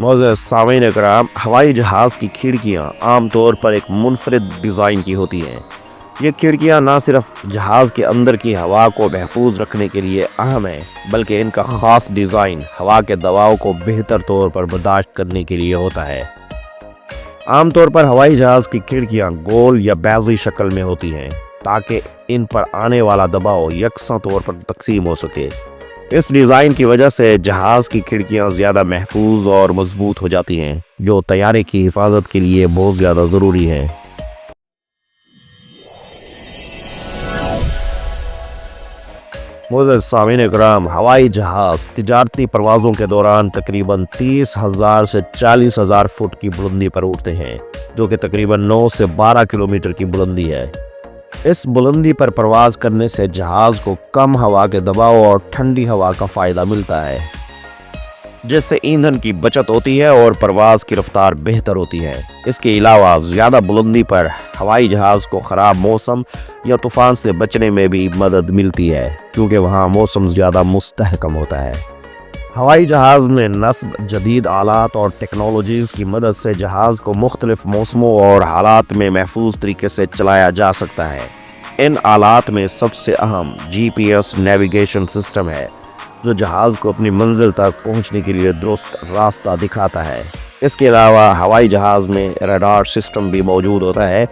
معزز سامعین کرام، ہوائی جہاز کی کھڑکیاں عام طور پر ایک منفرد ڈیزائن کی ہوتی ہیں۔ یہ کھڑکیاں نہ صرف جہاز کے اندر کی ہوا کو محفوظ رکھنے کے لیے اہم ہیں، بلکہ ان کا خاص ڈیزائن ہوا کے دباؤ کو بہتر طور پر برداشت کرنے کے لیے ہوتا ہے۔ عام طور پر ہوائی جہاز کی کھڑکیاں گول یا بیضی شکل میں ہوتی ہیں تاکہ ان پر آنے والا دباؤ یکساں طور پر تقسیم ہو سکے۔ اس ڈیزائن کی وجہ سے جہاز کی کھڑکیاں زیادہ محفوظ اور مضبوط ہو جاتی ہیں، جو طیارے کی حفاظت کے لیے بہت زیادہ ضروری ہے۔ معزز سامعین کرام، ہوائی جہاز تجارتی پروازوں کے دوران تقریباً 30,000 سے 40,000 فٹ کی بلندی پر اڑتے ہیں، جو کہ تقریباً 9 سے 12 کلومیٹر کی بلندی ہے۔ اس بلندی پر پرواز کرنے سے جہاز کو کم ہوا کے دباؤ اور ٹھنڈی ہوا کا فائدہ ملتا ہے، جس سے ایندھن کی بچت ہوتی ہے اور پرواز کی رفتار بہتر ہوتی ہے۔ اس کے علاوہ زیادہ بلندی پر ہوائی جہاز کو خراب موسم یا طوفان سے بچنے میں بھی مدد ملتی ہے، کیونکہ وہاں موسم زیادہ مستحکم ہوتا ہے۔ ہوائی جہاز میں نصب جدید آلات اور ٹیکنالوجیز کی مدد سے جہاز کو مختلف موسموں اور حالات میں محفوظ طریقے سے چلایا جا سکتا ہے۔ ان آلات میں سب سے اہم GPS نیویگیشن سسٹم ہے، جو جہاز کو اپنی منزل تک پہنچنے کے لیے درست راستہ دکھاتا ہے۔ اس کے علاوہ ہوائی جہاز میں ریڈار سسٹم بھی موجود ہوتا ہے،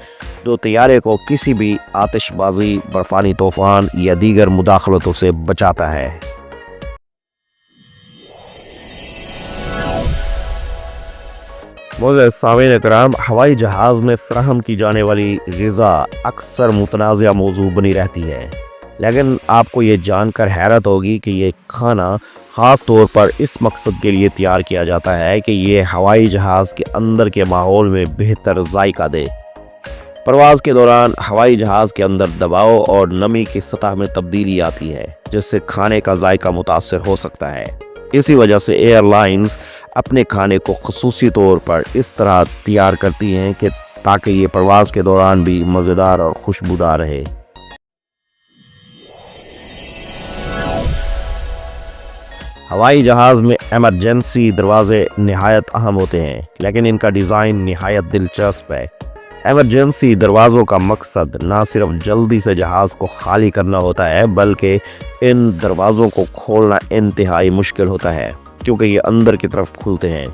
جو طیارے کو کسی بھی آتش بازی، برفانی طوفان یا دیگر مداخلتوں سے بچاتا ہے۔ معزز سامعین کرام، ہوائی جہاز میں فراہم کی جانے والی غذا اکثر متنازع موضوع بنی رہتی ہے، لیکن آپ کو یہ جان کر حیرت ہوگی کہ یہ کھانا خاص طور پر اس مقصد کے لیے تیار کیا جاتا ہے کہ یہ ہوائی جہاز کے اندر کے ماحول میں بہتر ذائقہ دے۔ پرواز کے دوران ہوائی جہاز کے اندر دباؤ اور نمی کی سطح میں تبدیلی آتی ہے، جس سے کھانے کا ذائقہ متاثر ہو سکتا ہے۔ اسی وجہ سے ایئر لائنز اپنے کھانے کو خصوصی طور پر اس طرح تیار کرتی ہیں کہ تاکہ یہ پرواز کے دوران بھی مزیدار اور خوشبودار رہے۔ ہوائی جہاز میں ایمرجنسی دروازے نہایت اہم ہوتے ہیں، لیکن ان کا ڈیزائن نہایت دلچسپ ہے۔ ایمرجنسی دروازوں کا مقصد نہ صرف جلدی سے جہاز کو خالی کرنا ہوتا ہے، بلکہ ان دروازوں کو کھولنا انتہائی مشکل ہوتا ہے، کیونکہ یہ اندر کی طرف کھلتے ہیں۔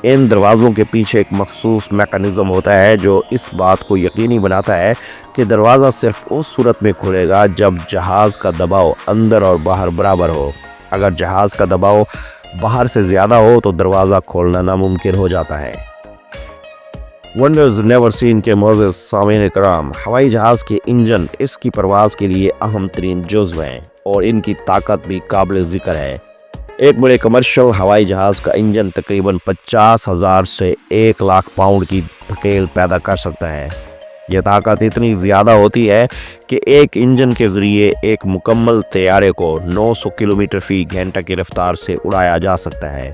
ان دروازوں کے پیچھے ایک مخصوص میکانزم ہوتا ہے جو اس بات کو یقینی بناتا ہے کہ دروازہ صرف اس صورت میں کھلے گا جب جہاز کا دباؤ اندر اور باہر برابر ہو۔ اگر جہاز کا دباؤ باہر سے زیادہ ہو تو دروازہ کھولنا ناممکن ہو جاتا ہے۔ ونڈرز نیور سین کے معزز سامعین کرام، ہوائی جہاز کے انجن اس کی پرواز کے لیے اہم ترین جزو ہیں اور ان کی طاقت بھی قابل ذکر ہے۔ ایک بڑے کمرشل ہوائی جہاز کا انجن تقریباً 50,000 سے 1,00,000 پاؤنڈ کی دھکیل پیدا کر سکتا ہے۔ یہ طاقت اتنی زیادہ ہوتی ہے کہ ایک انجن کے ذریعے ایک مکمل طیارے کو 900 کلومیٹر فی گھنٹہ کی رفتار سے اڑایا جا سکتا ہے۔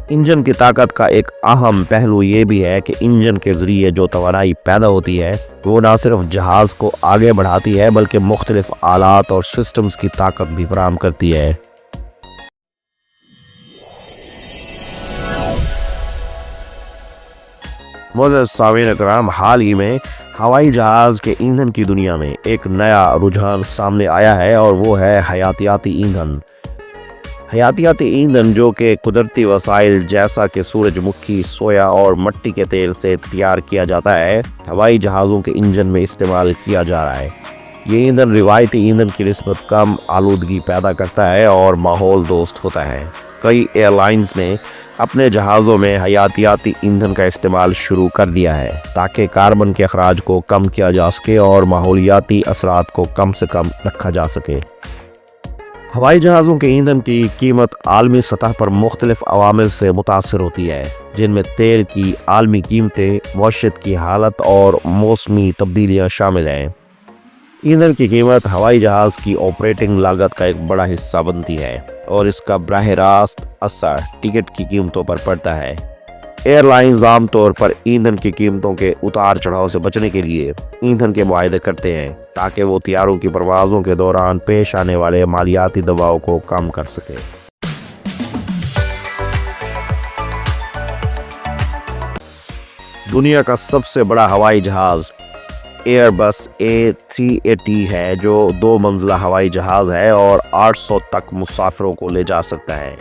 انجن کی طاقت کا ایک اہم پہلو یہ بھی ہے کہ انجن کے ذریعے جو توانائی پیدا ہوتی ہے وہ نہ صرف جہاز کو آگے بڑھاتی ہے بلکہ مختلف آلات اور سسٹمز کی طاقت بھی فراہم کرتی ہے۔ معزز سامعین کرام، حال ہی میں ہوائی جہاز کے ایندھن کی دنیا میں ایک نیا رجحان سامنے آیا ہے اور وہ ہے حیاتیاتی ایندھن۔ حیاتیاتی ایندھن، جو کہ قدرتی وسائل جیسا کہ سورج مکھی، سویا اور مٹی کے تیل سے تیار کیا جاتا ہے، ہوائی جہازوں کے انجن میں استعمال کیا جا رہا ہے۔ یہ ایندھن روایتی ایندھن کی نسبت کم آلودگی پیدا کرتا ہے اور ماحول دوست ہوتا ہے۔ کئی ایئر لائنز نے اپنے جہازوں میں حیاتیاتی ایندھن کا استعمال شروع کر دیا ہے تاکہ کاربن کے اخراج کو کم کیا جا سکے اور ماحولیاتی اثرات کو کم سے کم رکھا جا سکے۔ ہوائی جہازوں کے ایندھن کی قیمت عالمی سطح پر مختلف عوامل سے متاثر ہوتی ہے، جن میں تیل کی عالمی قیمتیں، معیشت کی حالت اور موسمی تبدیلیاں شامل ہیں۔ ایندھن کی قیمت ہوائی جہاز کی آپریٹنگ لاگت کا ایک بڑا حصہ بنتی ہے اور اس کا براہ راست اثر ٹکٹ کی قیمتوں پر پڑتا ہے۔ ایئر لائنز عام طور پر ایندھن کی قیمتوں کے اتار چڑھاؤ سے بچنے کے لیے ایندھن کے معاہدے کرتے ہیں تاکہ وہ طیاروں کی پروازوں کے دوران پیش آنے والے مالیاتی دباؤ کو کم کر سکے۔ دنیا کا سب سے بڑا ہوائی جہاز ایئر بس A380 ہے، جو 2 منزلہ ہوائی جہاز ہے اور 800 تک مسافروں کو لے جا سکتا ہے۔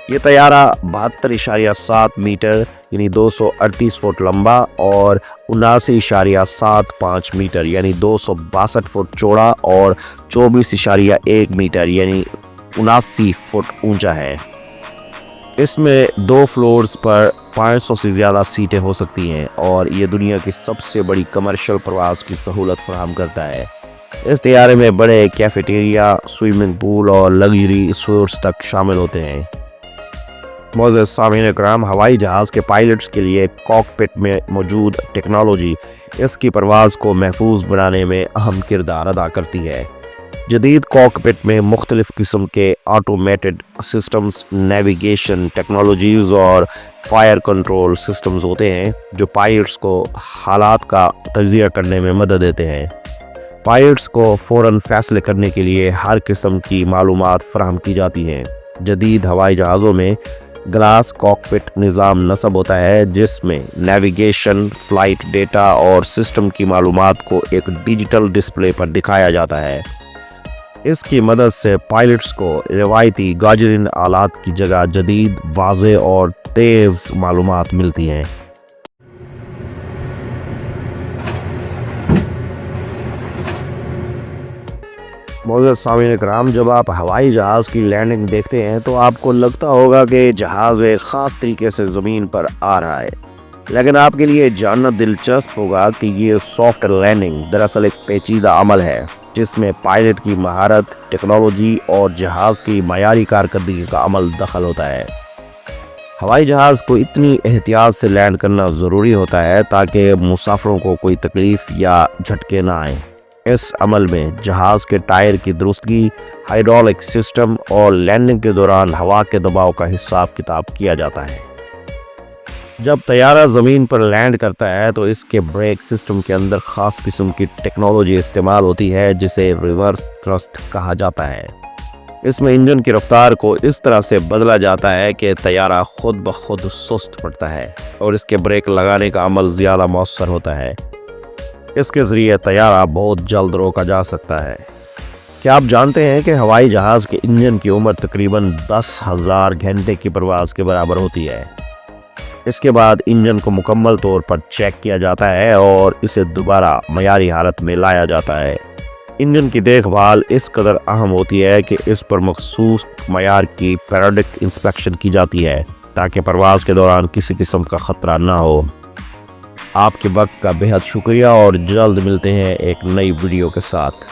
یہ طیارہ 72.7 میٹر یعنی 238 فٹ لمبا اور 79.75 میٹر یعنی 262 فٹ چوڑا اور 24.1 میٹر یعنی 79 فٹ اونچا ہے۔ اس میں 2 فلورز پر 500 سے زیادہ سیٹیں ہو سکتی ہیں اور یہ دنیا کی سب سے بڑی کمرشل پرواز کی سہولت فراہم کرتا ہے۔ اس طیارے میں بڑے کیفیٹیریا، سوئمنگ پول اور لگژری سوٹس تک شامل ہوتے ہیں۔ معزز سامعین اکرام، ہوائی جہاز کے پائلٹس کے لیے کاکپٹ میں موجود ٹیکنالوجی اس کی پرواز کو محفوظ بنانے میں اہم کردار ادا کرتی ہے۔ جدید کاکپٹ میں مختلف قسم کے آٹومیٹڈ سسٹمز، نیویگیشن ٹیکنالوجیز اور فائر کنٹرول سسٹمز ہوتے ہیں جو پائلٹس کو حالات کا تجزیہ کرنے میں مدد دیتے ہیں۔ پائلٹس کو فوراً فیصلے کرنے کے لیے ہر قسم کی معلومات فراہم کی جاتی ہیں۔ جدید ہوائی جہازوں میں گلاس کاکپٹ نظام نصب ہوتا ہے جس میں نیویگیشن، فلائٹ ڈیٹا اور سسٹم کی معلومات کو ایک ڈیجیٹل ڈسپلے پر دکھایا جاتا ہے۔ اس کی مدد سے پائلٹس کو روایتی گاجرین آلات کی جگہ جدید، واضح اور تیز معلومات ملتی ہیں۔ معزز سامعین اکرام، جب آپ ہوائی جہاز کی لینڈنگ دیکھتے ہیں تو آپ کو لگتا ہوگا کہ جہاز ایک خاص طریقے سے زمین پر آ رہا ہے، لیکن آپ کے لیے جاننا دلچسپ ہوگا کہ یہ سافٹ لینڈنگ دراصل ایک پیچیدہ عمل ہے جس میں پائلٹ کی مہارت، ٹیکنالوجی اور جہاز کی معیاری کارکردگی کا عمل دخل ہوتا ہے۔ ہوائی جہاز کو اتنی احتیاط سے لینڈ کرنا ضروری ہوتا ہے تاکہ مسافروں کو کوئی تکلیف یا جھٹکے نہ آئیں۔ اس عمل میں جہاز کے ٹائر کی درستگی، ہائیڈرولک سسٹم اور لینڈنگ کے دوران ہوا کے دباؤ کا حساب کتاب کیا جاتا ہے۔ جب طیارہ زمین پر لینڈ کرتا ہے تو اس کے بریک سسٹم کے اندر خاص قسم کی ٹیکنالوجی استعمال ہوتی ہے جسے ریورس تھرسٹ کہا جاتا ہے۔ اس میں انجن کی رفتار کو اس طرح سے بدلا جاتا ہے کہ طیارہ خود بخود سست پڑتا ہے اور اس کے بریک لگانے کا عمل زیادہ مؤثر ہوتا ہے۔ اس کے ذریعے طیارہ بہت جلد روکا جا سکتا ہے۔ کیا آپ جانتے ہیں کہ ہوائی جہاز کے انجن کی عمر تقریباً 10,000 گھنٹے کی پرواز کے برابر ہوتی ہے؟ اس کے بعد انجن کو مکمل طور پر چیک کیا جاتا ہے اور اسے دوبارہ معیاری حالت میں لایا جاتا ہے۔ انجن کی دیکھ بھال اس قدر اہم ہوتی ہے کہ اس پر مخصوص معیار کی پیریوڈک انسپیکشن کی جاتی ہے تاکہ پرواز کے دوران کسی قسم کا خطرہ نہ ہو۔ آپ کے وقت کا بہت شکریہ اور جلد ملتے ہیں ایک نئی ویڈیو کے ساتھ۔